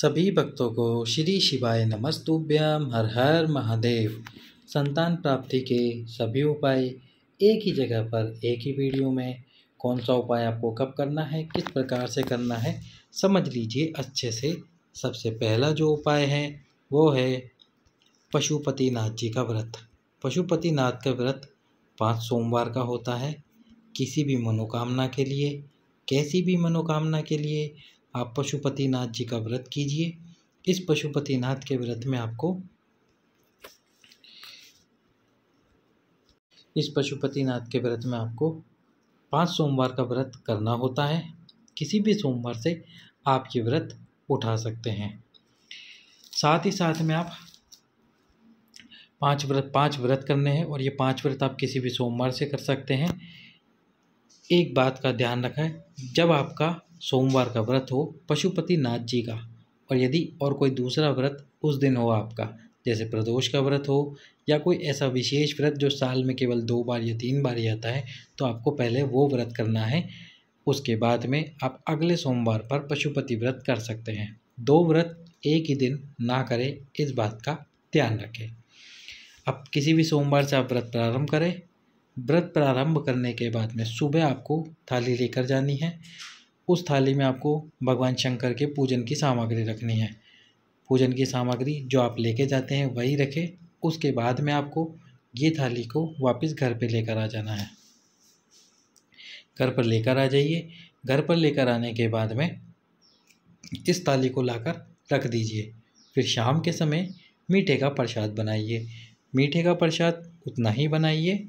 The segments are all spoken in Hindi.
सभी भक्तों को श्री शिवाय नमस्तुभ्यं। हर हर महादेव। संतान प्राप्ति के सभी उपाय एक ही जगह पर एक ही वीडियो में। कौन सा उपाय आपको कब करना है, किस प्रकार से करना है, समझ लीजिए अच्छे से। सबसे पहला जो उपाय है वो है पशुपतिनाथ जी का व्रत। पशुपतिनाथ का व्रत 5 सोमवार का होता है। किसी भी मनोकामना के लिए, कैसी भी मनोकामना के लिए आप पशुपतिनाथ जी का व्रत कीजिए। इस पशुपतिनाथ के व्रत में आपको इस पशुपतिनाथ के व्रत में आपको 5 सोमवार का व्रत करना होता है। किसी भी सोमवार से आप ये व्रत उठा सकते हैं। साथ ही साथ में आप 5 व्रत करने हैं और ये 5 व्रत आप किसी भी सोमवार से कर सकते हैं। एक बात का ध्यान रखें, जब आपका सोमवार का व्रत हो पशुपतिनाथ जी का, और यदि और कोई दूसरा व्रत उस दिन हो आपका, जैसे प्रदोष का व्रत हो या कोई ऐसा विशेष व्रत जो साल में केवल 2 बार या 3 बार ही आता है, तो आपको पहले वो व्रत करना है। उसके बाद में आप अगले सोमवार पर पशुपति व्रत कर सकते हैं। 2 व्रत एक ही दिन ना करें, इस बात का ध्यान रखें। अब किसी भी सोमवार से आप व्रत प्रारंभ करें। व्रत प्रारंभ करने के बाद में सुबह आपको थाली लेकर जानी है। उस थाली में आपको भगवान शंकर के पूजन की सामग्री रखनी है। पूजन की सामग्री जो आप लेके जाते हैं वही रखें। उसके बाद में आपको ये थाली को वापस घर पे लेकर आ जाना है। घर पर लेकर आ जाइए। घर पर लेकर आने के बाद में इस थाली को लाकर रख दीजिए। फिर शाम के समय मीठे का प्रसाद बनाइए। मीठे का प्रसाद उतना ही बनाइए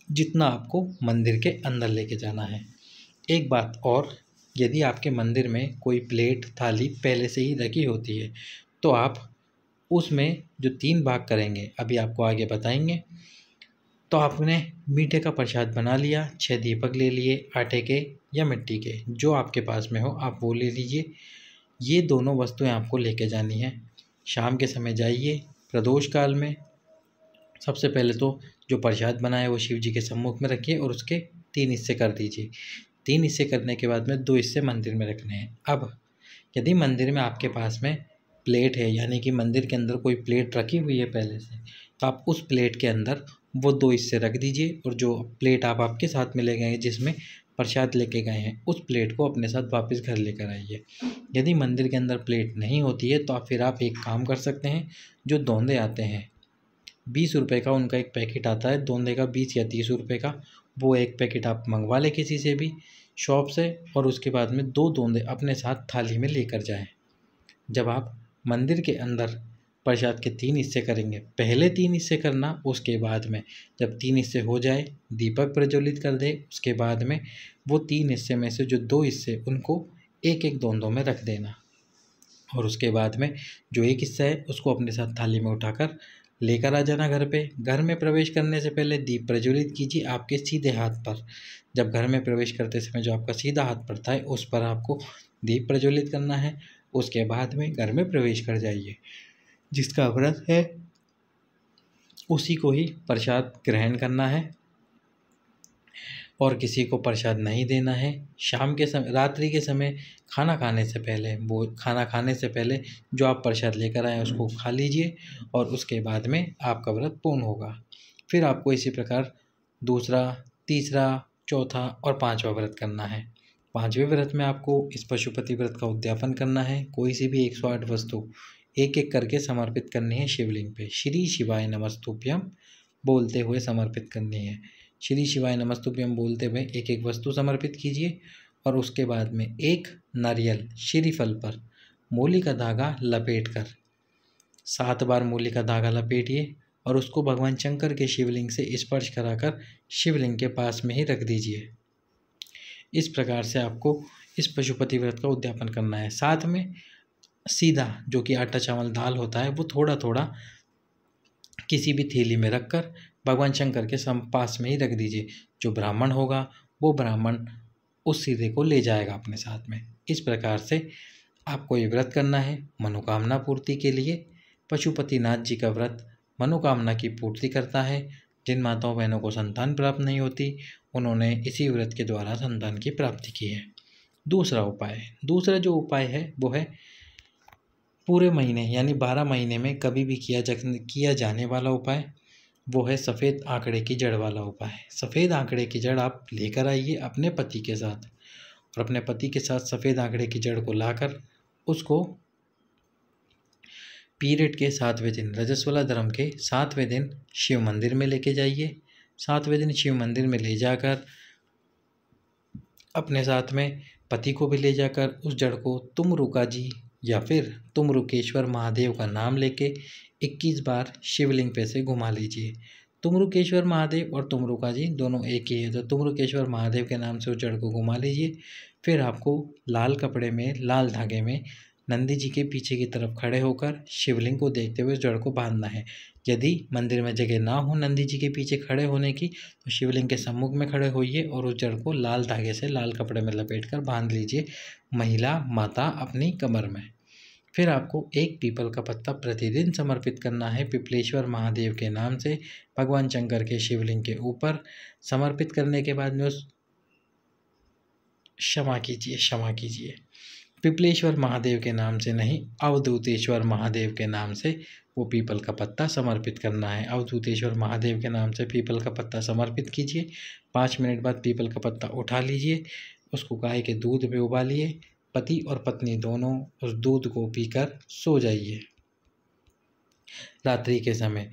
जितना आपको मंदिर के अंदर लेके जाना है। एक बात और, यदि आपके मंदिर में कोई प्लेट थाली पहले से ही रखी होती है तो आप उसमें जो 3 भाग करेंगे, अभी आपको आगे बताएंगे। तो आपने मीठे का प्रसाद बना लिया, 6 दीपक ले लिए, आटे के या मिट्टी के, जो आपके पास में हो आप वो ले लीजिए। ये दोनों वस्तुएं आपको लेके जानी है। शाम के समय जाइए, प्रदोष काल में सबसे पहले तो जो प्रसाद बनाए वो शिव जी के सम्मुख में रखिए और उसके 3 हिस्से कर दीजिए। 3 हिस्से करने के बाद में 2 हिस्से मंदिर में रखने हैं। अब यदि मंदिर में आपके पास में प्लेट है, यानी कि मंदिर के अंदर कोई प्लेट रखी हुई है पहले से, तो आप उस प्लेट के अंदर वो 2 हिस्से रख दीजिए और जो प्लेट आप आपके साथ में ले गए हैं, जिसमें प्रसाद लेके गए हैं, उस प्लेट को अपने साथ वापस घर लेकर आइए। यदि मंदिर के अंदर प्लेट नहीं होती है तो फिर आप एक काम कर सकते हैं। जो दोंदे आते हैं, 20 रुपये का उनका एक पैकेट आता है दोंदे का, 20 या 30 रुपये का, वो एक पैकेट आप मंगवा लें किसी से भी शॉप से, और उसके बाद में 2 दोंदे अपने साथ थाली में लेकर जाएं। जब आप मंदिर के अंदर प्रसाद के 3 हिस्से करेंगे, पहले 3 हिस्से करना, उसके बाद में जब 3 हिस्से हो जाए दीपक प्रज्वलित कर दे। उसके बाद में वो 3 हिस्से में से जो 2 हिस्से उनको एक एक दोंदों में रख देना, और उसके बाद में जो एक हिस्सा है उसको अपने साथ थाली में उठाकर लेकर आ जाना घर पे। घर में प्रवेश करने से पहले दीप प्रज्वलित कीजिए आपके सीधे हाथ पर। जब घर में प्रवेश करते समय जो आपका सीधा हाथ पड़ता है उस पर आपको दीप प्रज्वलित करना है। उसके बाद में घर में प्रवेश कर जाइए। जिसका व्रत है उसी को ही प्रसाद ग्रहण करना है और किसी को प्रसाद नहीं देना है। शाम के समय, रात्रि के समय खाना खाने से पहले जो आप प्रसाद लेकर आए उसको खा लीजिए और उसके बाद में आपका व्रत पूर्ण होगा। फिर आपको इसी प्रकार दूसरा, तीसरा, चौथा और 5वां व्रत करना है। 5वें व्रत में आपको इस पशुपति व्रत का उद्यापन करना है। कोई सी भी 108 वस्तु एक एक करके समर्पित करनी है शिवलिंग पे। श्री शिवाय नमस्तुभ्यम बोलते हुए समर्पित करनी है। श्री शिवाय नमस्तुभ्यम बोलते हुए एक एक वस्तु समर्पित कीजिए और उसके बाद में एक नारियल श्रीफल पर मूली का धागा लपेटकर 7 बार मूली का धागा लपेटिए और उसको भगवान शंकर के शिवलिंग से स्पर्श कराकर शिवलिंग के पास में ही रख दीजिए। इस प्रकार से आपको इस पशुपति व्रत का उद्यापन करना है। साथ में सीधा, जो कि आटा चावल दाल होता है, वो थोड़ा थोड़ा किसी भी थैली में रखकर भगवान शंकर के पास में ही रख दीजिए। जो ब्राह्मण होगा वो ब्राह्मण उस सीधे को ले जाएगा अपने साथ में। इस प्रकार से आपको ये व्रत करना है मनोकामना पूर्ति के लिए। पशुपतिनाथ जी का व्रत मनोकामना की पूर्ति करता है। जिन माताओं बहनों को संतान प्राप्त नहीं होती, उन्होंने इसी व्रत के द्वारा संतान की प्राप्ति की है। दूसरा जो उपाय है वो है पूरे महीने यानी 12 महीने में कभी भी किया जाने वाला उपाय, वो है सफ़ेद आंकड़े की जड़ वाला उपाय। सफ़ेद आंकड़े की जड़ आप लेकर आइए अपने पति के साथ, और अपने पति के साथ सफ़ेद आंकड़े की जड़ को लाकर उसको पीरियड के 7वें दिन, रजस्वला धर्म के 7वें दिन शिव मंदिर में लेके जाइए। 7वें दिन शिव मंदिर में ले जाकर अपने साथ में पति को भी ले जाकर उस जड़ को तुमरुका जी या फिर तुमरुकेश्वर महादेव का नाम लेके 21 बार शिवलिंग पे से घुमा लीजिए। तुमरुकेश्वर महादेव और तुमरुका जी दोनों एक ही है, तो तुमरुकेश्वर महादेव के नाम से उस जड़ को घुमा लीजिए। फिर आपको लाल कपड़े में, लाल धागे में नंदी जी के पीछे की तरफ खड़े होकर शिवलिंग को देखते हुए उस जड़ को बांधना है। यदि मंदिर में जगह ना हो नंदी जी के पीछे खड़े होने की, तो शिवलिंग के सम्मुख में खड़े होइए और उस जड़ को लाल धागे से लाल कपड़े में लपेटकर बांध लीजिए महिला माता अपनी कमर में। फिर आपको एक पीपल का पत्ता प्रतिदिन समर्पित करना है पिपलेश्वर महादेव के नाम से भगवान शंकर के शिवलिंग के ऊपर। समर्पित करने के बाद में उस क्षमा कीजिए पिपलेश्वर महादेव के नाम से नहीं, अवधूतेश्वर महादेव के नाम से वो पीपल का पत्ता समर्पित करना है। अवधूतेश्वर महादेव के नाम से पीपल का पत्ता समर्पित कीजिए। 5 मिनट बाद पीपल का पत्ता उठा लीजिए, उसको गाय के दूध में उबालिए। पति और पत्नी दोनों उस दूध को पीकर सो जाइए। रात्रि के समय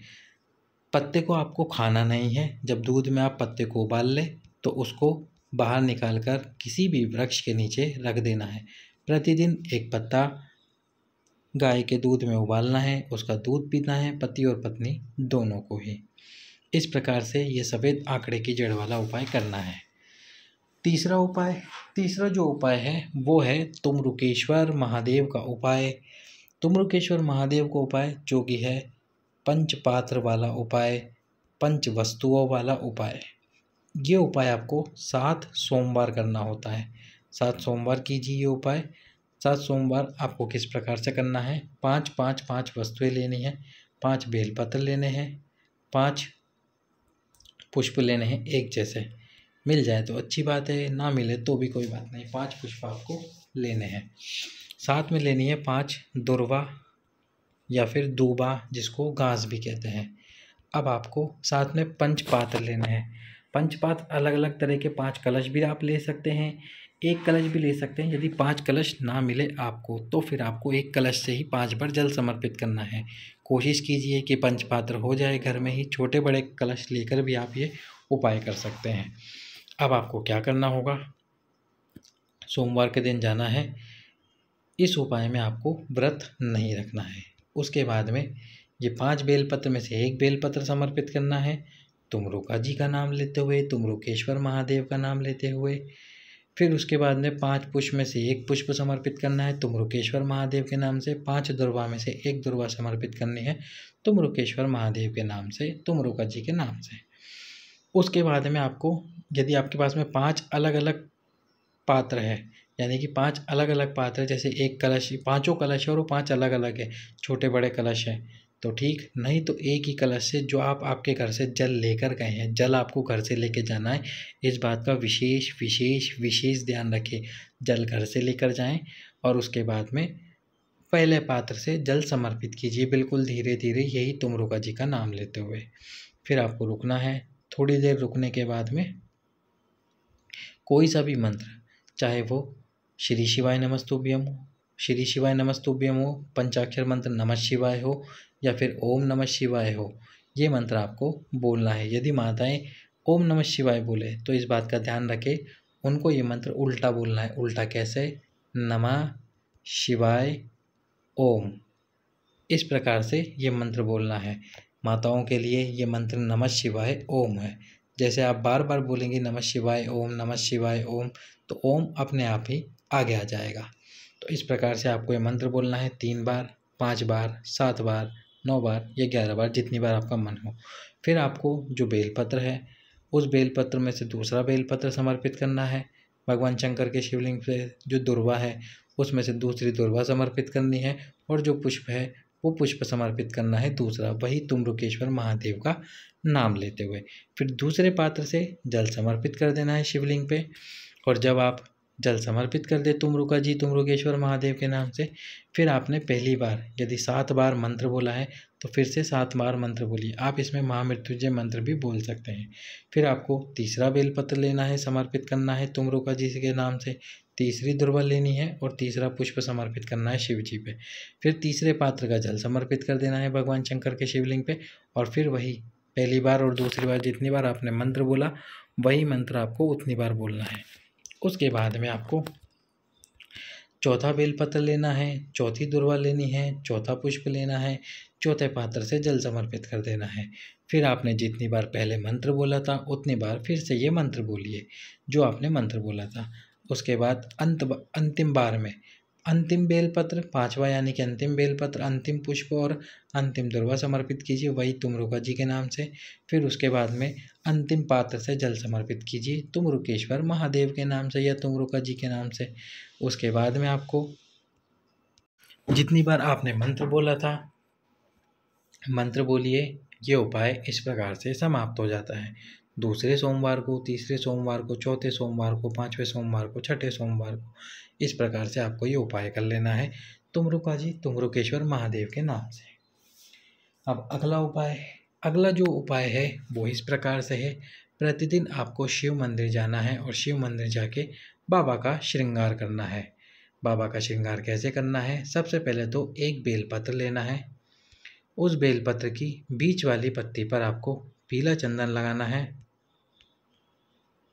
पत्ते को आपको खाना नहीं है। जब दूध में आप पत्ते को उबाल लें तो उसको बाहर निकालकर किसी भी वृक्ष के नीचे रख देना है। प्रतिदिन एक पत्ता गाय के दूध में उबालना है, उसका दूध पीना है, पति और पत्नी दोनों को ही। इस प्रकार से ये सफ़ेद आंकड़े की जड़ वाला उपाय करना है। तीसरा जो उपाय है वो है तुमरुकेश्वर महादेव का उपाय। तुमरुकेश्वर महादेव का उपाय जो कि है पंचपात्र वाला उपाय, पंच वस्तुओं वाला उपाय। ये उपाय आपको 7 सोमवार करना होता है। 7 सोमवार कीजिए ये उपाय। 7 सोमवार आपको किस प्रकार से करना है, 5 वस्तुएं लेनी है। 5 बेलपत्र लेने हैं, 5 पुष्प लेने हैं एक जैसे। मिल जाए तो अच्छी बात है, ना मिले तो भी कोई बात नहीं। 5 पुष्प आपको लेने हैं। साथ में लेनी है 5 दुर्वा या फिर दूबा, जिसको घास भी कहते हैं। अब आपको साथ में पंचपात्र लेने हैं। पंचपात्र अलग अलग तरह के 5 कलश भी आप ले सकते हैं, एक कलश भी ले सकते हैं। यदि 5 कलश ना मिले आपको तो फिर आपको एक कलश से ही 5 बार जल समर्पित करना है। कोशिश कीजिए कि पंचपात्र हो जाए घर में ही। छोटे बड़े कलश लेकर भी आप ये उपाय कर सकते हैं। अब आपको क्या करना होगा, सोमवार के दिन जाना है। इस उपाय में आपको व्रत नहीं रखना है। उसके बाद में ये 5 बेलपत्र में से एक बेलपत्र समर्पित करना है तुमरुका जी का नाम लेते हुए, तुमरुकेश्वर महादेव का नाम लेते हुए। फिर उसके बाद में 5 पुष्प में से एक पुष्प समर्पित करना है तुमरुकेश्वर महादेव के नाम से। 5 दुर्वा में से एक दुर्वा समर्पित करनी है तुमरुकेश्वर महादेव के नाम से, तुमरुका जी के नाम से। उसके बाद में आपको, यदि आपके पास में 5 अलग अलग पात्र है, यानी कि 5 अलग अलग पात्र, जैसे एक कलश, 5 कलश है और वो 5 अलग अलग है, छोटे बड़े कलश हैं, तो ठीक। नहीं तो एक ही कलश से जो आप आपके घर से जल लेकर गए हैं, जल आपको घर से लेके जाना है। इस बात का विशेष विशेष विशेष ध्यान रखें। जल घर से लेकर जाएं और उसके बाद में पहले पात्र से जल समर्पित कीजिए, बिल्कुल धीरे धीरे, यही तुमरुका जी का नाम लेते हुए। फिर आपको रुकना है। थोड़ी देर रुकने के बाद में कोई सा भी मंत्र, चाहे वो श्री शिवाय नमस्तुभ्यम हो, श्री शिवाय नमस्तुभ्यम हो, पंचाक्षर मंत्र नमः शिवाय हो, या फिर ओम नमः शिवाय हो, ये मंत्र आपको बोलना है। यदि माताएं ओम नमः शिवाय बोले तो इस बात का ध्यान रखें, उनको ये मंत्र उल्टा बोलना है। उल्टा कैसे, नमः शिवाय ओम, इस प्रकार से ये मंत्र बोलना है। माताओं के लिए ये मंत्र नमः शिवाय ओम है। जैसे आप बार बार बोलेंगे नमः शिवाय ओम, नमः शिवाय ओम, तो ओम अपने आप ही आगे आ जाएगा। तो इस प्रकार से आपको ये मंत्र बोलना है 3 बार, 5 बार, 7 बार, 9 बार या 11 बार, जितनी बार आपका मन हो। फिर आपको जो बेलपत्र है, उस बेलपत्र में से दूसरा बेलपत्र समर्पित करना है भगवान शंकर के शिवलिंग पे। जो दुर्वा है उसमें से दूसरी दुर्वा समर्पित करनी है, और जो पुष्प है वो पुष्प समर्पित करना है दूसरा, वही तुमरुकेश्वर महादेव का नाम लेते हुए। फिर दूसरे पात्र से जल समर्पित कर देना है शिवलिंग पे। और जब आप जल समर्पित कर दे तुमरुका जी तुमरुकेश्वर महादेव के नाम से। फिर आपने पहली बार यदि 7 बार मंत्र बोला है तो फिर से 7 बार मंत्र बोलिए। आप इसमें महामृत्युंजय मंत्र भी बोल सकते हैं। फिर आपको तीसरा बेलपत्र लेना है, समर्पित करना है तुमरुका जी के नाम से। तीसरी दुर्वा लेनी है और तीसरा पुष्प समर्पित करना है शिव जी पे। फिर तीसरे पात्र का जल समर्पित कर देना है भगवान शंकर के शिवलिंग पे। और फिर वही पहली बार और दूसरी बार जितनी बार आपने मंत्र बोला वही मंत्र आपको उतनी बार बोलना है। उसके बाद में आपको चौथा बेलपत्र लेना है, चौथी दुर्वा लेनी है, चौथा पुष्प लेना है, चौथे पात्र से जल समर्पित कर देना है। फिर आपने जितनी बार पहले मंत्र बोला था उतनी बार फिर से ये मंत्र बोलिए जो आपने मंत्र बोला था। उसके बाद अंतिम बार में अंतिम बेलपत्र, पांचवा यानी कि अंतिम बेलपत्र, अंतिम पुष्प और अंतिम दुर्वा समर्पित कीजिए वही तुमरुका जी के नाम से। फिर उसके बाद में अंतिम पात्र से जल समर्पित कीजिए तुमरुकेश्वर महादेव के नाम से या तुमरुका जी के नाम से। उसके बाद में आपको जितनी बार आपने मंत्र बोला था मंत्र बोलिए। ये उपाय इस प्रकार से समाप्त हो जाता है। दूसरे सोमवार को, तीसरे सोमवार को, चौथे सोमवार को, पांचवें सोमवार को, छठे सोमवार को, इस प्रकार से आपको ये उपाय कर लेना है तुमरुका जी तुमरुकेश्वर महादेव के नाम से। अब अगला जो उपाय है वो इस प्रकार से है। प्रतिदिन आपको शिव मंदिर जाना है और शिव मंदिर जाके बाबा का श्रृंगार करना है। बाबा का श्रृंगार कैसे करना है? सबसे पहले तो एक बेलपत्र लेना है। उस बेलपत्र की बीच वाली पत्ती पर आपको पीला चंदन लगाना है।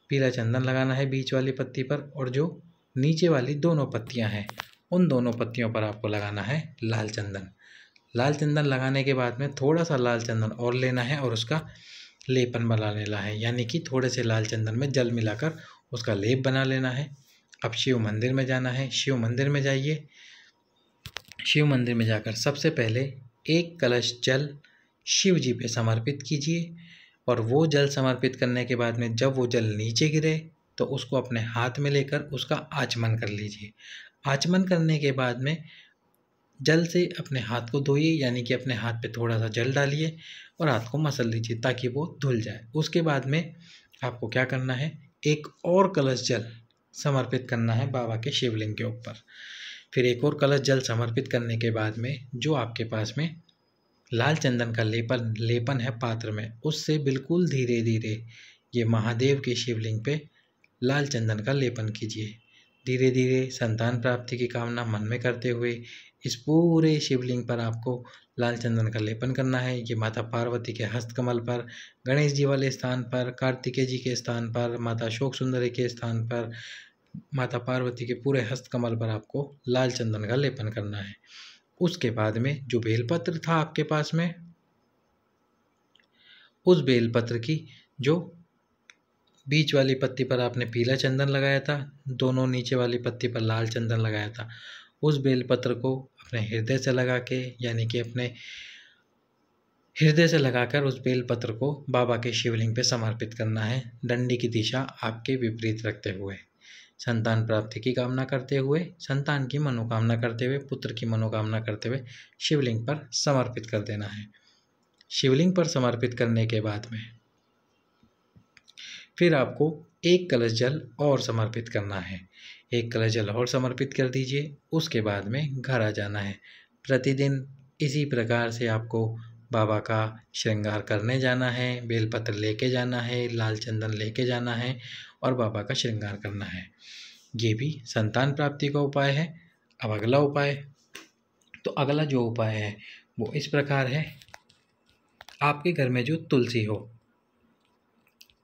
पीला चंदन लगाना है बीच वाली पत्ती पर। और जो नीचे वाली दोनों पत्तियां हैं उन दोनों पत्तियों पर आपको लगाना है लाल चंदन। लाल चंदन लगाने के बाद में थोड़ा सा लाल चंदन और लेना है और उसका लेपन बना लेना है, यानी कि थोड़े से लाल चंदन में जल मिलाकर उसका लेप बना लेना है। अब शिव मंदिर में जाना है। शिव मंदिर में जाइए। शिव मंदिर में जाकर सबसे पहले एक कलश जल शिव जी पे समर्पित कीजिए। और वो जल समर्पित करने के बाद में जब वो जल नीचे गिरे तो उसको अपने हाथ में लेकर उसका आचमन कर लीजिए। आचमन करने के बाद में जल से अपने हाथ को धोइए, यानी कि अपने हाथ पे थोड़ा सा जल डालिए और हाथ को मसल लीजिए ताकि वो धुल जाए। उसके बाद में आपको क्या करना है, एक और कलश जल समर्पित करना है बाबा के शिवलिंग के ऊपर। फिर एक और कलश जल समर्पित करने के बाद में जो आपके पास में लाल चंदन का लेपन है पात्र में, उससे बिल्कुल धीरे धीरे ये महादेव के शिवलिंग पे लाल चंदन का लेपन कीजिए। धीरे धीरे संतान प्राप्ति की कामना मन में करते हुए इस पूरे शिवलिंग पर आपको लाल चंदन का लेपन करना है। ये माता पार्वती के हस्तकमल पर, गणेश जी वाले स्थान पर, कार्तिकेय जी के स्थान पर, माता शोक सुंदरी के स्थान पर, माता पार्वती के पूरे हस्तकमल पर आपको लाल चंदन का लेपन करना है। उसके बाद में जो बेलपत्र था आपके पास में, उस बेलपत्र की जो बीच वाली पत्ती पर आपने पीला चंदन लगाया था, दोनों नीचे वाली पत्ती पर लाल चंदन लगाया था, उस बेलपत्र को अपने हृदय से लगा के, यानी कि अपने हृदय से लगाकर उस बेलपत्र को बाबा के शिवलिंग पे समर्पित करना है। डंडी की दिशा आपके विपरीत रखते हुए, संतान प्राप्ति की कामना करते हुए, संतान की मनोकामना करते हुए, पुत्र की मनोकामना करते हुए शिवलिंग पर समर्पित कर देना है। शिवलिंग पर समर्पित करने के बाद में फिर आपको एक कलश जल और समर्पित करना है। एक कलश जल और समर्पित कर दीजिए। उसके बाद में घर आ जाना है। प्रतिदिन इसी प्रकार से आपको बाबा का श्रृंगार करने जाना है, बेलपत्र लेके जाना है, लाल चंदन लेके जाना है और बाबा का श्रृंगार करना है। ये भी संतान प्राप्ति का उपाय है। अब अगला उपाय, तो अगला जो उपाय है वो इस प्रकार है। आपके घर में जो तुलसी हो,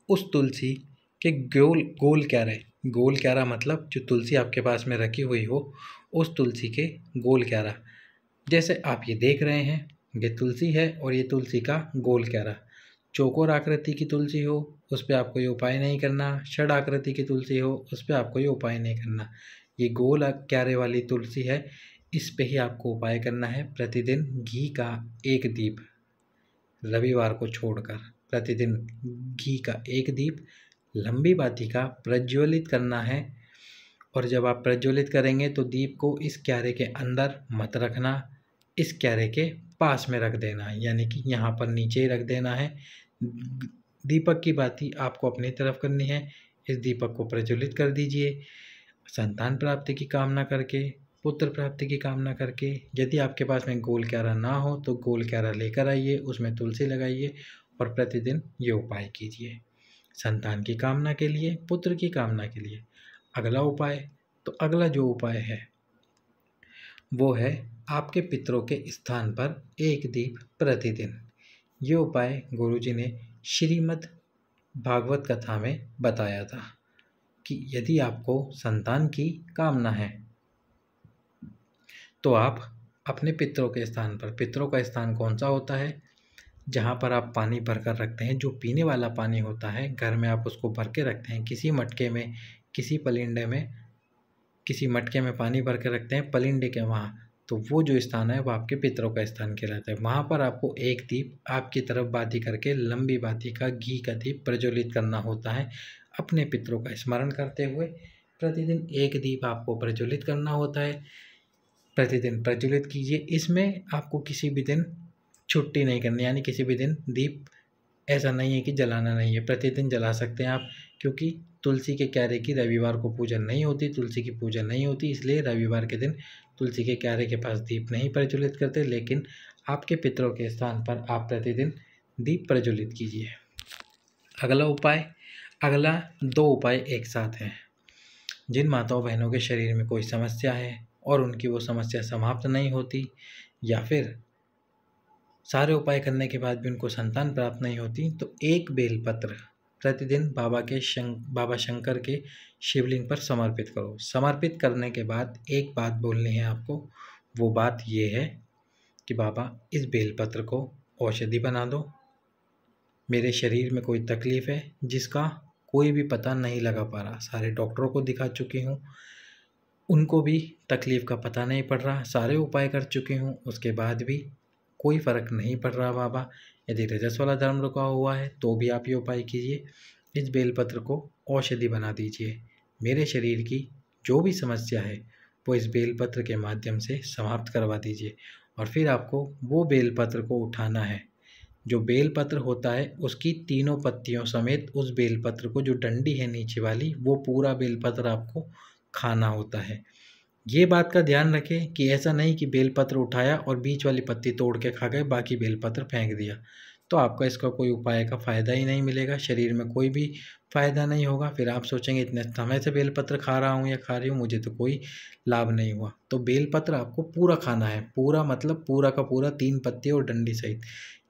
उस तुलसी के गोल क्यारा मतलब जो तुलसी आपके पास में रखी हुई हो, उस तुलसी के गोल क्यारा, जैसे आप ये देख रहे हैं ये तुलसी है और ये तुलसी का गोल क्यारा। चौकोर आकृति की तुलसी हो उस पर आपको ये उपाय नहीं करना। षड आकृति की तुलसी हो उस पर आपको ये उपाय नहीं करना। ये गोल क्यारे वाली तुलसी है, इस पे ही आपको उपाय करना है। प्रतिदिन घी का एक दीप, रविवार को छोड़कर प्रतिदिन घी का एक दीप लंबी बाती का प्रज्वलित करना है। और जब आप प्रज्वलित करेंगे तो दीप को इस क्यारे के अंदर मत रखना, इस क्यारे के पास में रख देना है, यानी कि यहाँ पर नीचे ही रख देना है। दीपक की बाती आपको अपनी तरफ करनी है। इस दीपक को प्रज्वलित कर दीजिए। संतान प्राप्ति की कामना करके, पुत्र प्राप्ति की कामना करके। यदि आपके पास में गोल क्यारा ना हो तो गोल क्यारा लेकर आइए, उसमें तुलसी लगाइए और प्रतिदिन ये उपाय कीजिए संतान की कामना के लिए, पुत्र की कामना के लिए। अगला उपाय, तो अगला जो उपाय है वो है आपके पितरों के स्थान पर एक दीप प्रतिदिन। ये उपाय गुरुजी ने श्रीमद् भागवत कथा में बताया था कि यदि आपको संतान की कामना है तो आप अपने पितरों के स्थान पर, पितरों का स्थान कौन सा होता है, जहाँ पर आप पानी भर कर रखते हैं, जो पीने वाला पानी होता है घर में आप उसको भर के रखते हैं, किसी मटके में, किसी पलिंडे में, किसी मटके में पानी भर के रखते हैं पलिंडे के वहाँ, तो वो जो स्थान है वो आपके पितरों का स्थान कहलाता है। वहाँ पर आपको एक दीप आपकी तरफ बाती करके, लंबी बाती का घी का दीप प्रज्वलित करना होता है। अपने पितरों का स्मरण करते हुए प्रतिदिन एक दीप आपको प्रज्वलित करना होता है। प्रतिदिन प्रज्वलित कीजिए। इसमें आपको किसी भी दिन छुट्टी नहीं करनी, यानी किसी भी दिन दीप ऐसा नहीं है कि जलाना नहीं है, प्रतिदिन जला सकते हैं आप, क्योंकि तुलसी के क्यारे की रविवार को पूजन नहीं होती, तुलसी की पूजा नहीं होती, इसलिए रविवार के दिन तुलसी के क्यारे के पास दीप नहीं प्रज्वलित करते। लेकिन आपके पितरों के स्थान पर आप प्रतिदिन दीप प्रज्वलित कीजिए। अगला उपाय, अगला दो उपाय एक साथ हैं। जिन माताओं बहनों के शरीर में कोई समस्या है और उनकी वो समस्या समाप्त नहीं होती, या फिर सारे उपाय करने के बाद भी उनको संतान प्राप्त नहीं होती, तो एक बेलपत्र प्रतिदिन बाबा शंकर के शिवलिंग पर समर्पित करो। समर्पित करने के बाद एक बात बोलनी है आपको, वो बात ये है कि बाबा इस बेलपत्र को औषधि बना दो। मेरे शरीर में कोई तकलीफ़ है जिसका कोई भी पता नहीं लगा पा रहा, सारे डॉक्टरों को दिखा चुकी हूँ, उनको भी तकलीफ़ का पता नहीं पड़ रहा, सारे उपाय कर चुकी हूँ, उसके बाद भी कोई फ़र्क नहीं पड़ रहा बाबा। यदि रजस वाला धर्म रुका हुआ है तो भी आप ये उपाय कीजिए, इस बेलपत्र को औषधि बना दीजिए। मेरे शरीर की जो भी समस्या है वो इस बेलपत्र के माध्यम से समाप्त करवा दीजिए। और फिर आपको वो बेलपत्र को उठाना है, जो बेलपत्र होता है उसकी तीनों पत्तियों समेत उस बेलपत्र को, जो डंडी है नीचे वाली, वो पूरा बेलपत्र आपको खाना होता है। ये बात का ध्यान रखें कि ऐसा नहीं कि बेलपत्र उठाया और बीच वाली पत्ती तोड़ के खा गए, बाकी बेलपत्र फेंक दिया, तो आपका इसका कोई उपाय का फ़ायदा ही नहीं मिलेगा, शरीर में कोई भी फ़ायदा नहीं होगा। फिर आप सोचेंगे इतने समय से बेलपत्र खा रहा हूँ या खा रही हूँ, मुझे तो कोई लाभ नहीं हुआ। तो बेलपत्र आपको पूरा खाना है, पूरा मतलब पूरा का पूरा, 3 पत्ती और डंडी सहित।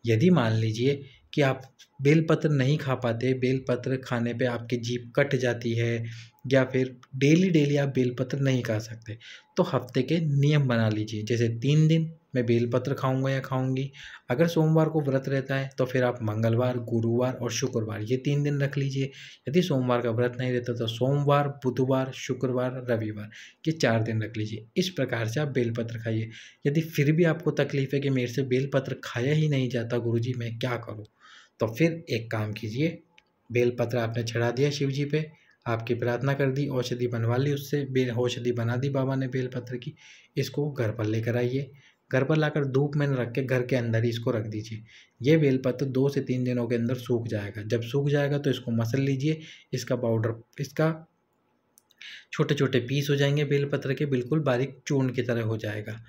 यदि मान लीजिए कि आप बेलपत्र नहीं खा पाते, बेलपत्र खाने पे आपकी जीभ कट जाती है, या फिर डेली आप बेलपत्र नहीं खा सकते, तो हफ्ते के नियम बना लीजिए। जैसे 3 दिन मैं बेलपत्र खाऊंगा या खाऊंगी। अगर सोमवार को व्रत रहता है तो फिर आप मंगलवार, गुरुवार और शुक्रवार ये 3 दिन रख लीजिए। यदि सोमवार का व्रत नहीं रहता तो सोमवार, बुधवार, शुक्रवार, रविवार ये 4 दिन रख लीजिए। इस प्रकार से आप बेलपत्र खाइए। यदि फिर भी आपको तकलीफ़ है कि मेरे से बेलपत्र खाया ही नहीं जाता गुरुजी, मैं क्या करूँ, तो फिर एक काम कीजिए, बेलपत्र आपने चढ़ा दिया शिव जी पे, आपकी प्रार्थना कर दी, औषधि बनवा ली, उससे औषधि बना दी बाबा ने बेलपत्र की, इसको घर पर लेकर आइए। घर पर लाकर धूप में न रख के घर के अंदर ही इसको रख दीजिए। ये बेलपत्र 2 से 3 दिनों के अंदर सूख जाएगा। जब सूख जाएगा तो इसको मसल लीजिए, इसका पाउडर, इसका छोटे छोटे पीस हो जाएंगे बेलपत्र के, बिल्कुल बारीक चूर्ण की तरह हो जाएगा।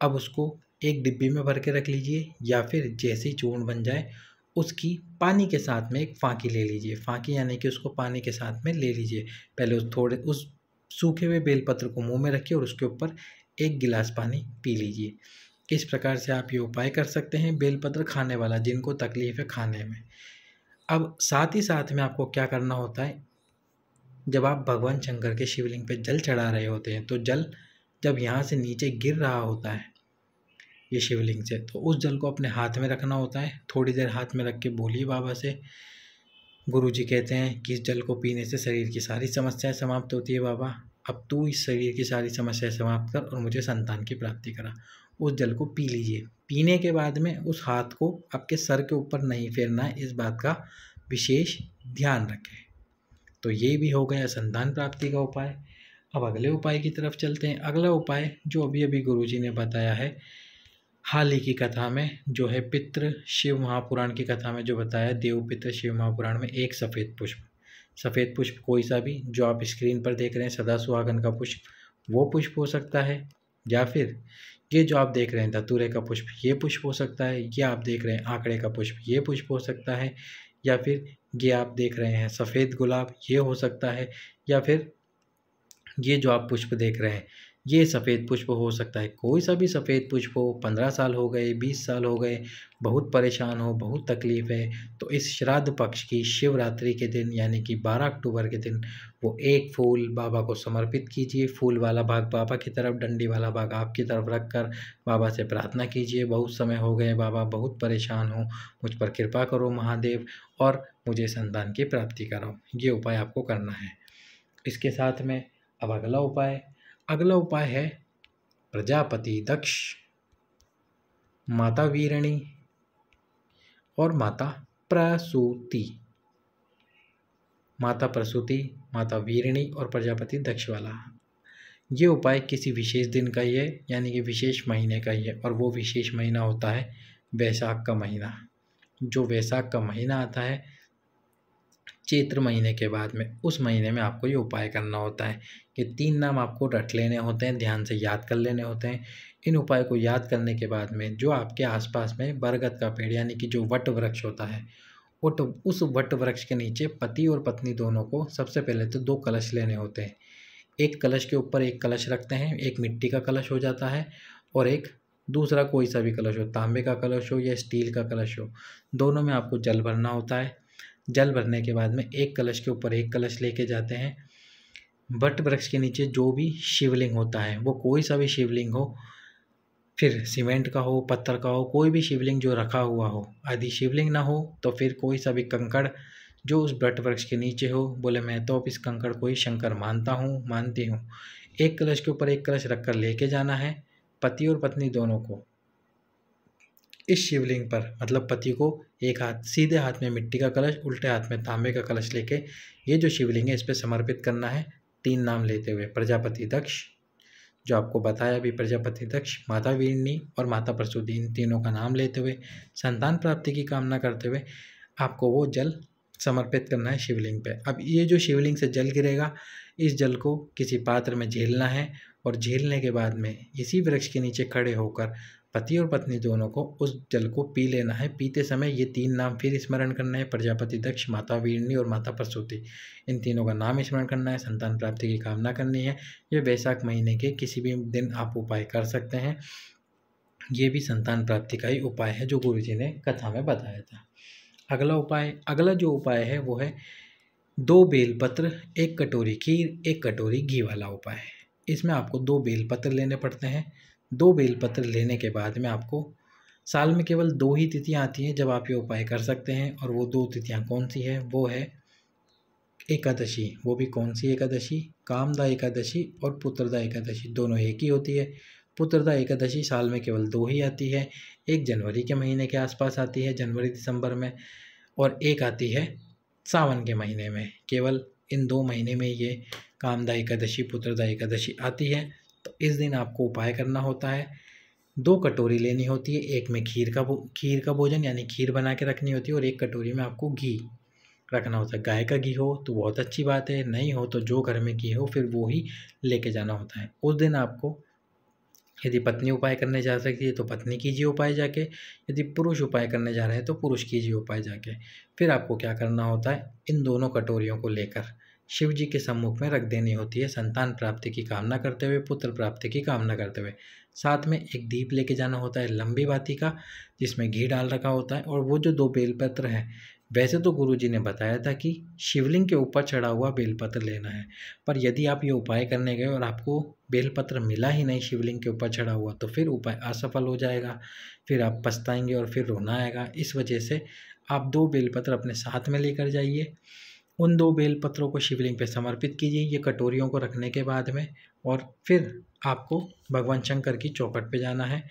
अब उसको एक डिब्बी में भर के रख लीजिए, या फिर जैसे ही चूर्ण बन जाए उसकी पानी के साथ में एक फाँकी ले लीजिए। फाँकी यानी कि उसको पानी के साथ में ले लीजिए। पहले उस सूखे हुए बेलपत्र को मुंह में रखिए और उसके ऊपर 1 गिलास पानी पी लीजिए। इस प्रकार से आप ये उपाय कर सकते हैं बेलपत्र खाने वाला, जिनको तकलीफ़ है खाने में। अब साथ ही साथ में आपको क्या करना होता है, जब आप भगवान शंकर के शिवलिंग पे जल चढ़ा रहे होते हैं, तो जल जब यहाँ से नीचे गिर रहा होता है ये शिवलिंग से, तो उस जल को अपने हाथ में रखना होता है। थोड़ी देर हाथ में रख के बोलिए बाबा से, गुरुजी कहते हैं कि इस जल को पीने से शरीर की सारी समस्याएं समाप्त होती है बाबा, अब तू इस शरीर की सारी समस्याएं समाप्त कर और मुझे संतान की प्राप्ति करा। उस जल को पी लीजिए। पीने के बाद में उस हाथ को आपके सर के ऊपर नहीं फेरना है, इस बात का विशेष ध्यान रखें। तो ये भी हो गया संतान प्राप्ति का उपाय। अब अगले उपाय की तरफ चलते हैं। अगला उपाय जो अभी अभी गुरुजी ने बताया है, हाल ही की कथा में जो है पितृ शिव महापुराण की कथा में जो बताया, देव पितृ शिव महापुराण में, एक सफ़ेद पुष्प। सफ़ेद पुष्प कोई सा भी, जो आप स्क्रीन पर देख रहे हैं सदा सुहागन का पुष्प, वो पुष्प हो सकता है, या फिर ये जो आप देख रहे हैं धतूरे का पुष्प, ये पुष्प हो सकता है। ये आप देख रहे हैं आंकड़े का पुष्प, ये पुष्प हो सकता है। या फिर ये आप देख रहे हैं सफ़ेद गुलाब, ये हो सकता है। या फिर ये जो आप पुष्प देख रहे हैं ये सफ़ेद पुष्प हो सकता है। कोई सा भी सफ़ेद पुष्प हो, 15 साल हो गए, 20 साल हो गए, बहुत परेशान हो, बहुत तकलीफ़ है, तो इस श्राद्ध पक्ष की शिवरात्रि के दिन यानी कि 12 अक्टूबर के दिन वो एक फूल बाबा को समर्पित कीजिए। फूल वाला भाग बाबा की तरफ, डंडी वाला भाग आपकी तरफ रख कर बाबा से प्रार्थना कीजिए, बहुत समय हो गए बाबा, बहुत परेशान हूँ, मुझ पर कृपा करो महादेव और मुझे संतान की प्राप्ति कराओ। ये उपाय आपको करना है। इसके साथ में अब अगला उपाय है प्रजापति दक्ष, माता वीरणी और माता प्रसूति। माता प्रसूति, माता वीरणी और प्रजापति दक्ष वाला ये उपाय किसी विशेष दिन का ही है, यानी कि विशेष महीने का ही है। और वो विशेष महीना होता है वैशाख का महीना। जो वैशाख का महीना आता है चैत्र महीने के बाद में, उस महीने में आपको ये उपाय करना होता है। ये 3 नाम आपको रट लेने होते हैं, ध्यान से याद कर लेने होते हैं। इन उपाय को याद करने के बाद में जो आपके आसपास में बरगद का पेड़ यानी कि जो वट वृक्ष होता है, उस वट वृक्ष के नीचे पति और पत्नी दोनों को सबसे पहले तो 2 कलश लेने होते हैं। एक कलश के ऊपर एक कलश रखते हैं, एक मिट्टी का कलश हो जाता है और एक दूसरा कोई सा भी कलश हो, तांबे का कलश हो या स्टील का कलश हो, दोनों में आपको जल भरना होता है। जल भरने के बाद में एक कलश के ऊपर एक कलश लेके जाते हैं। वट वृक्ष के नीचे जो भी शिवलिंग होता है, वो कोई सा भी शिवलिंग हो, फिर सीमेंट का हो, पत्थर का हो, कोई भी शिवलिंग जो रखा हुआ हो। यदि शिवलिंग ना हो तो फिर कोई सा भी कंकड़ जो उस वट वृक्ष के नीचे हो, बोले मैं तो अब इस कंकड़ को ही शंकर मानता हूँ, मानती हूँ। एक कलश के ऊपर एक कलश रखकर लेके जाना है। पति और पत्नी दोनों को इस शिवलिंग पर, मतलब पति को एक हाथ सीधे हाथ में मिट्टी का कलश, उल्टे हाथ में तांबे का कलश लेके ये जो शिवलिंग है इस पर समर्पित करना है 3 नाम लेते हुए। प्रजापति दक्ष, जो आपको बताया अभी, प्रजापति दक्ष, माता वीरणी और माता प्रसूति, इन तीनों का नाम लेते हुए संतान प्राप्ति की कामना करते हुए आपको वो जल समर्पित करना है शिवलिंग पे। अब ये जो शिवलिंग से जल गिरेगा, इस जल को किसी पात्र में झेलना है और झेलने के बाद में इसी वृक्ष के नीचे खड़े होकर पति और पत्नी दोनों को उस जल को पी लेना है। पीते समय ये 3 नाम फिर स्मरण करना है, प्रजापति दक्ष, माता वीरणी और माता प्रसूति, इन तीनों का नाम स्मरण करना है, संतान प्राप्ति की कामना करनी है। ये वैशाख महीने के किसी भी दिन आप उपाय कर सकते हैं। ये भी संतान प्राप्ति का ही उपाय है जो गुरुजी ने कथा में बताया था। अगला जो उपाय है वो है 2 बेलपत्र, 1 कटोरी खीर, 1 कटोरी घी वाला उपाय है। इसमें आपको 2 बेलपत्र लेने पड़ते हैं। 2 बेलपत्र लेने के बाद में आपको, साल में केवल 2 ही तिथियाँ आती हैं जब आप ये उपाय कर सकते हैं, और वो 2 तिथियाँ कौन सी है, वो है एकादशी। वो भी कौन सी एकादशी, कामदा एकादशी और पुत्रदा एकादशी, दोनों एक ही होती है। पुत्रदा एकादशी साल में केवल 2 ही आती है, एक जनवरी के महीने के आसपास आती है, जनवरी दिसंबर में, और एक आती है सावन के महीने में। केवल इन 2 महीने में ये कामदा एकादशी, पुत्रदा एकादशी आती है। तो इस दिन आपको उपाय करना होता है। 2 कटोरी लेनी होती है, एक में खीर का भोजन यानी खीर बना के रखनी होती है, और एक कटोरी में आपको घी रखना होता है। गाय का घी हो तो बहुत अच्छी बात है, नहीं हो तो जो घर में घी हो फिर वो ही लेके जाना होता है। उस दिन आपको, यदि पत्नी उपाय करने जा सकती है तो पत्नी कीजिए उपाय जाके, यदि पुरुष उपाय करने जा रहे हैं तो पुरुष कीजिए उपाय जाके। फिर आपको क्या करना होता है, इन दोनों कटोरियों को लेकर शिव जी के सम्मुख में रख देनी होती है, संतान प्राप्ति की कामना करते हुए, पुत्र प्राप्ति की कामना करते हुए। साथ में एक दीप लेके जाना होता है, लंबी बाती का, जिसमें घी डाल रखा होता है। और वो जो 2 बेलपत्र हैं, वैसे तो गुरुजी ने बताया था कि शिवलिंग के ऊपर चढ़ा हुआ बेलपत्र लेना है, पर यदि आप ये उपाय करने गए और आपको बेलपत्र मिला ही नहीं शिवलिंग के ऊपर चढ़ा हुआ, तो फिर उपाय असफल हो जाएगा, फिर आप पछताएंगे और फिर रोना आएगा। इस वजह से आप 2 बेलपत्र अपने साथ में लेकर जाइए। उन 2 बेलपत्रों को शिवलिंग पे समर्पित कीजिए ये कटोरियों को रखने के बाद में, और फिर आपको भगवान शंकर की चौखट पे जाना है।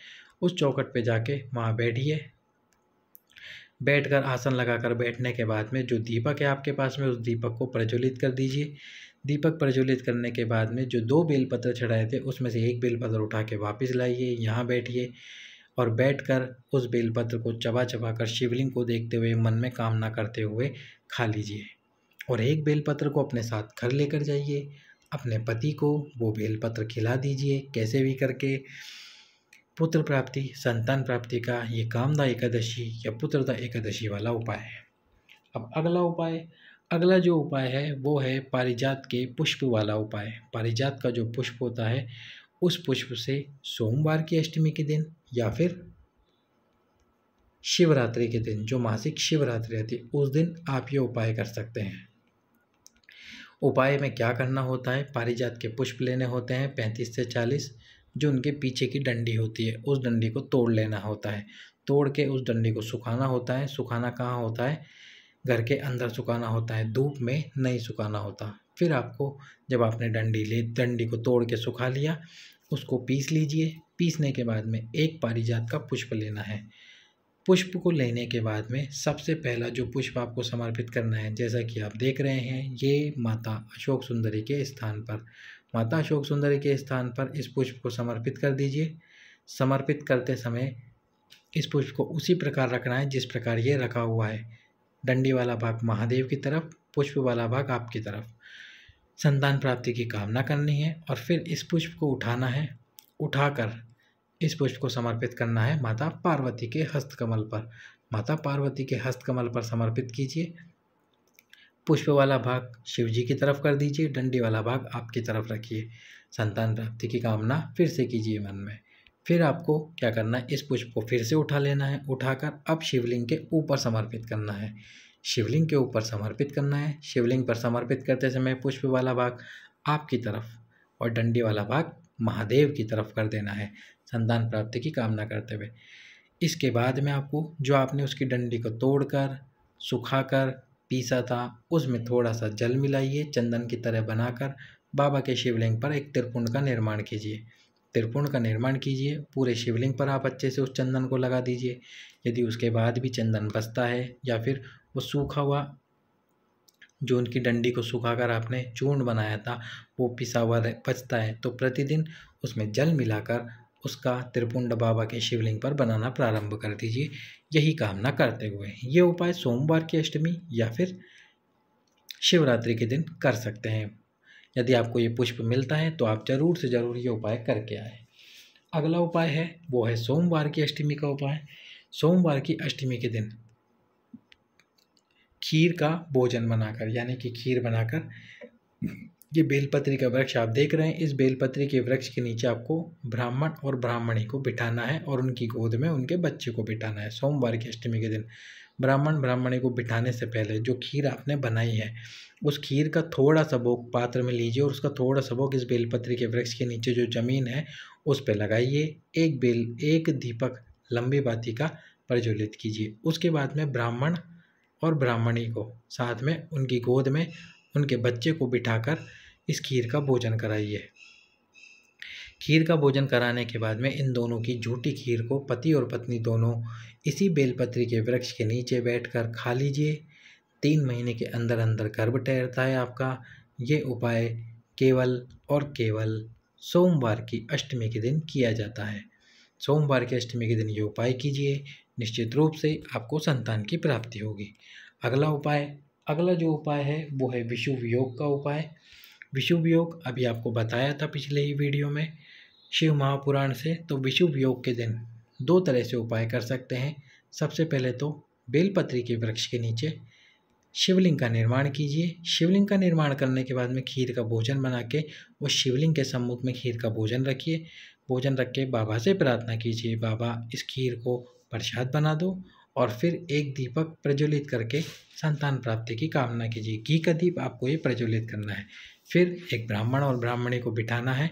उस चौखट पे जाके वहाँ बैठिए। बैठकर आसन लगाकर बैठने के बाद में जो दीपक है आपके पास में, उस दीपक को प्रज्वलित कर दीजिए। दीपक प्रज्वलित करने के बाद में जो 2 बेलपत्र चढ़ाए थे उसमें से 1 बेलपत्र उठा के वापस लाइए, यहाँ बैठिए, और बैठकर उस बेलपत्र को चबा चबा कर शिवलिंग को देखते हुए मन में कामना करते हुए खा लीजिए। और एक बेलपत्र को अपने साथ घर लेकर जाइए। अपने पति को वो बेलपत्र खिला दीजिए कैसे भी करके। पुत्र प्राप्ति, संतान प्राप्ति का ये कामदा एकादशी या पुत्रदा एकादशी वाला उपाय है। अब अगला जो उपाय है वो है पारिजात के पुष्प वाला उपाय। पारिजात का जो पुष्प होता है उस पुष्प से सोमवार की अष्टमी के दिन या फिर शिवरात्रि के दिन, जो मासिक शिवरात्रि रहती है उस दिन आप ये उपाय कर सकते हैं। उपाय में क्या करना होता है, पारिजात के पुष्प लेने होते हैं 35 से 40, जो उनके पीछे की डंडी होती है उस डंडी को तोड़ लेना होता है। तोड़ के उस डंडी को सुखाना होता है। सुखाना कहाँ होता है, घर के अंदर सुखाना होता है, धूप में नहीं सुखाना होता। फिर आपको जब आपने डंडी को तोड़ के सुखा लिया, उसको पीस लीजिए। पीसने के बाद में एक पारिजात का पुष्प लेना है। पुष्प को लेने के बाद में सबसे पहला जो पुष्प आपको समर्पित करना है, जैसा कि आप देख रहे हैं, ये माता अशोक सुंदरी के स्थान पर, माता अशोक सुंदरी के स्थान पर इस पुष्प को समर्पित कर दीजिए। समर्पित करते समय इस पुष्प को उसी प्रकार रखना है जिस प्रकार ये रखा हुआ है। डंडी वाला भाग महादेव की तरफ, पुष्प वाला भाग आपकी तरफ। संतान प्राप्ति की कामना करनी है और फिर इस पुष्प को उठाना है। उठाकर इस पुष्प को समर्पित करना है माता पार्वती के हस्तकमल पर। माता पार्वती के हस्तकमल पर समर्पित कीजिए। पुष्प वाला भाग शिव जी की तरफ कर दीजिए, डंडी वाला भाग आपकी तरफ रखिए। संतान प्राप्ति की कामना फिर से कीजिए मन में। फिर आपको क्या करना है, इस पुष्प को फिर से उठा लेना है। उठाकर अब शिवलिंग के ऊपर समर्पित करना है। शिवलिंग के ऊपर समर्पित करना है। शिवलिंग पर समर्पित करते समय पुष्प वाला भाग आपकी तरफ और डंडी वाला भाग महादेव की तरफ कर देना है, संतान प्राप्ति की कामना करते हुए। इसके बाद में आपको जो आपने उसकी डंडी को तोड़कर सुखाकर पीसा था उसमें थोड़ा सा जल मिलाइए, चंदन की तरह बनाकर बाबा के शिवलिंग पर एक त्रिपुंड का निर्माण कीजिए। त्रिपुंड का निर्माण कीजिए, पूरे शिवलिंग पर आप अच्छे से उस चंदन को लगा दीजिए। यदि उसके बाद भी चंदन बचता है या फिर वो सूखा हुआ जो उनकी डंडी को सुखाकर आपने चूर्ण बनाया था वो पिसा हुआ बचता है, तो प्रतिदिन उसमें जल मिलाकर उसका त्रिपुंड बाबा के शिवलिंग पर बनाना प्रारंभ कर दीजिए, यही कामना करते हुए। ये उपाय सोमवार की अष्टमी या फिर शिवरात्रि के दिन कर सकते हैं। यदि आपको ये पुष्प मिलता है तो आप ज़रूर से ज़रूर ये उपाय करके आए। अगला उपाय है वो है सोमवार की अष्टमी का उपाय। सोमवार की अष्टमी के दिन खीर का भोजन बनाकर, यानी कि खीर बनाकर, ये बेलपत्री का वृक्ष आप देख रहे हैं, इस बेलपत्री के वृक्ष के नीचे आपको ब्राह्मण और ब्राह्मणी को बिठाना है और उनकी गोद में उनके बच्चे को बिठाना है। सोमवार की अष्टमी के दिन ब्राह्मण ब्राह्मणी को बिठाने से पहले जो खीर आपने बनाई है उस खीर का थोड़ा सा भोग पात्र में लीजिए और उसका थोड़ा सा भोग इस बेलपत्री के वृक्ष के नीचे जो ज़मीन है उस पर लगाइए। एक दीपक लंबी बाती का प्रज्वलित कीजिए। उसके बाद में ब्राह्मण और ब्राह्मणी को साथ में उनकी गोद में उनके बच्चे को बिठाकर इस खीर का भोजन कराइए। खीर का भोजन कराने के बाद में इन दोनों की झूठी खीर को पति और पत्नी दोनों इसी बेलपत्री के वृक्ष के नीचे बैठकर खा लीजिए। 3 महीने के अंदर अंदर गर्भ ठहरता है आपका। ये उपाय केवल और केवल सोमवार की अष्टमी के दिन किया जाता है। सोमवार की अष्टमी के दिन ये उपाय कीजिए, निश्चित रूप से आपको संतान की प्राप्ति होगी। अगला जो उपाय है वो है विषुव योग का उपाय। विषुव योग अभी आपको बताया था पिछले ही वीडियो में शिव महापुराण से। तो विषुव योग के दिन 2 तरह से उपाय कर सकते हैं। सबसे पहले तो बेलपत्री के वृक्ष के नीचे शिवलिंग का निर्माण कीजिए। शिवलिंग का निर्माण करने के बाद में खीर का भोजन बना के उस शिवलिंग के सम्मुख में खीर का भोजन रखिए। भोजन रख के बाबा से प्रार्थना कीजिए, बाबा इस खीर को प्रसाद बना दो, और फिर एक दीपक प्रज्वलित करके संतान प्राप्ति की कामना कीजिए। घी का दीप आपको ये प्रज्वलित करना है। फिर एक ब्राह्मण और ब्राह्मणी को बिठाना है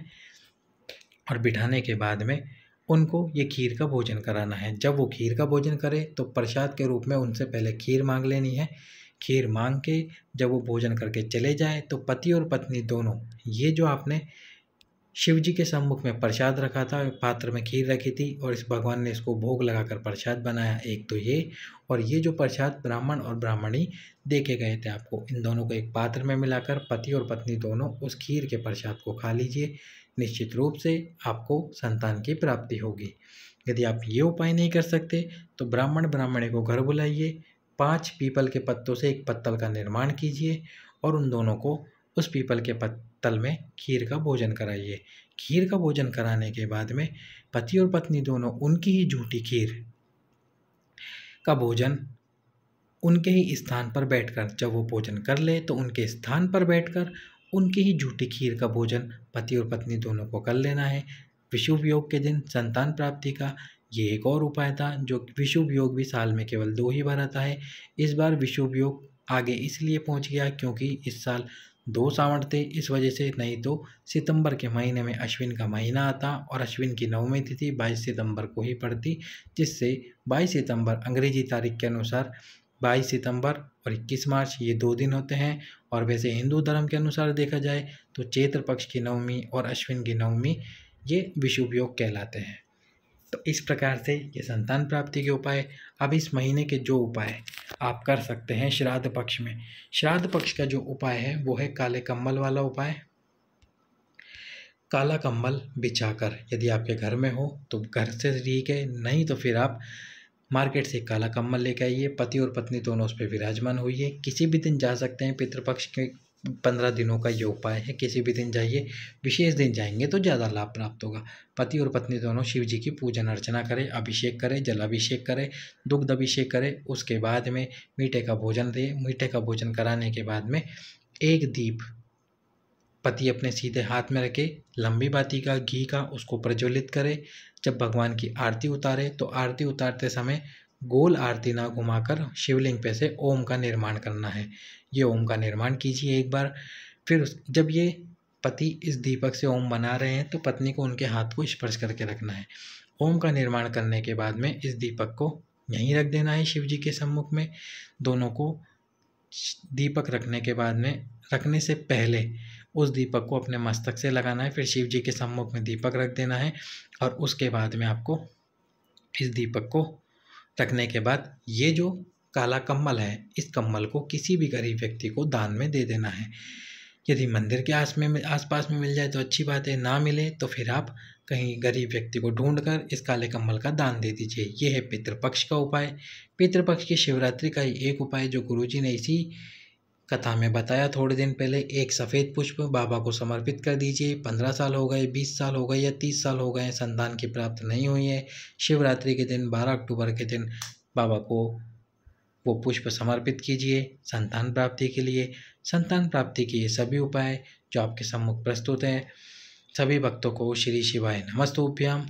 और बिठाने के बाद में उनको ये खीर का भोजन कराना है। जब वो खीर का भोजन करे तो प्रसाद के रूप में उनसे पहले खीर मांग लेनी है। खीर मांग के जब वो भोजन करके चले जाए तो पति और पत्नी दोनों ये जो आपने शिव जी के सम्मुख में प्रसाद रखा था, पात्र में खीर रखी थी और इस भगवान ने इसको भोग लगाकर प्रसाद बनाया, एक तो ये, और ये जो प्रसाद ब्राह्मण और ब्राह्मणी देके गए थे आपको, इन दोनों को एक पात्र में मिलाकर पति और पत्नी दोनों उस खीर के प्रसाद को खा लीजिए। निश्चित रूप से आपको संतान की प्राप्ति होगी। यदि आप ये उपाय नहीं कर सकते तो ब्राह्मण ब्राह्मणी को घर बुलाइए, 5 पीपल के पत्तों से एक पत्तल का निर्माण कीजिए और उन दोनों को उस पीपल के पत्तल में खीर का भोजन कराइए। खीर का भोजन कराने के बाद में पति और पत्नी दोनों उनकी ही झूठी खीर का भोजन उनके ही स्थान पर बैठकर, जब वो भोजन कर ले तो उनके स्थान पर बैठकर उनकी ही झूठी खीर का भोजन पति और पत्नी दोनों को कर लेना है। विषुव योग के दिन संतान प्राप्ति का ये एक और उपाय था, जो विषुव योग भी साल में केवल 2 ही बार आता है। इस बार विषुव योग आगे इसलिए पहुंच गया क्योंकि इस साल 2 सावन थे, इस वजह से। नहीं तो सितंबर के महीने में अश्विन का महीना आता और अश्विन की नवमी तिथि 22 सितंबर को ही पड़ती, जिससे 22 सितंबर अंग्रेजी तारीख के अनुसार 22 सितंबर और 21 मार्च ये 2 दिन होते हैं। और वैसे हिंदू धर्म के अनुसार देखा जाए तो चैत्र पक्ष की नवमी और अश्विन की नवमी ये विषुव योग कहलाते हैं। तो इस प्रकार से ये संतान प्राप्ति के उपाय। अब इस महीने के जो उपाय आप कर सकते हैं श्राद्ध पक्ष में, श्राद्ध पक्ष का जो उपाय है वो है काले कंबल वाला उपाय। काला कंबल बिछाकर, यदि आपके घर में हो तो घर से ठीक है, नहीं तो फिर आप मार्केट से काला कंबल लेके आइए। पति और पत्नी दोनों उस पर विराजमान होइए। किसी भी दिन जा सकते हैं, पितृपक्ष के 15 दिनों का ये उपाय है, किसी भी दिन जाइए। विशेष दिन जाएंगे तो ज़्यादा लाभ प्राप्त होगा। पति और पत्नी दोनों शिव जी की पूजन अर्चना करें, अभिषेक करें, जलाभिषेक करें, दुग्ध अभिषेक करें। उसके बाद में मीठे का भोजन दें। मीठे का भोजन कराने के बाद में एक दीप पति अपने सीधे हाथ में रखे, लंबी बाती का घी का उसको प्रज्वलित करे। जब भगवान की आरती उतारे तो आरती उतारते समय गोल आरती ना घुमाकर शिवलिंग पे से ओम का निर्माण करना है। ये ओम का निर्माण कीजिए एक बार। फिर जब ये पति इस दीपक से ओम बना रहे हैं तो पत्नी को उनके हाथ को स्पर्श करके रखना है। ओम का निर्माण करने के बाद में इस दीपक को यहीं रख देना है शिव जी के सम्मुख में। दोनों को दीपक रखने के बाद में, रखने से पहले उस दीपक को अपने मस्तक से लगाना है। फिर शिव जी के सम्मुख में दीपक रख देना है और उसके बाद में आपको इस दीपक को रखने के बाद ये जो काला कंबल है, इस कंबल को किसी भी गरीब व्यक्ति को दान में दे देना है। यदि मंदिर के आसपास में मिल जाए तो अच्छी बात है, ना मिले तो फिर आप कहीं गरीब व्यक्ति को ढूंढकर इस काले कंबल का दान दे दीजिए। ये है पितृपक्ष का उपाय। पितृपक्ष की शिवरात्रि का ही एक उपाय जो गुरुजी ने इसी कथा में बताया थोड़े दिन पहले। एक सफ़ेद पुष्प बाबा को समर्पित कर दीजिए। 15 साल हो गए, 20 साल हो गए या 30 साल हो गए, संतान की प्राप्त नहीं हुई है, शिवरात्रि के दिन 12 अक्टूबर के दिन बाबा को वो पुष्प समर्पित कीजिए संतान प्राप्ति के लिए। संतान प्राप्ति के ये सभी उपाय जो आपके सम्मुख प्रस्तुत हैं, सभी भक्तों को श्री शिवाय नमस्तुभ्याम।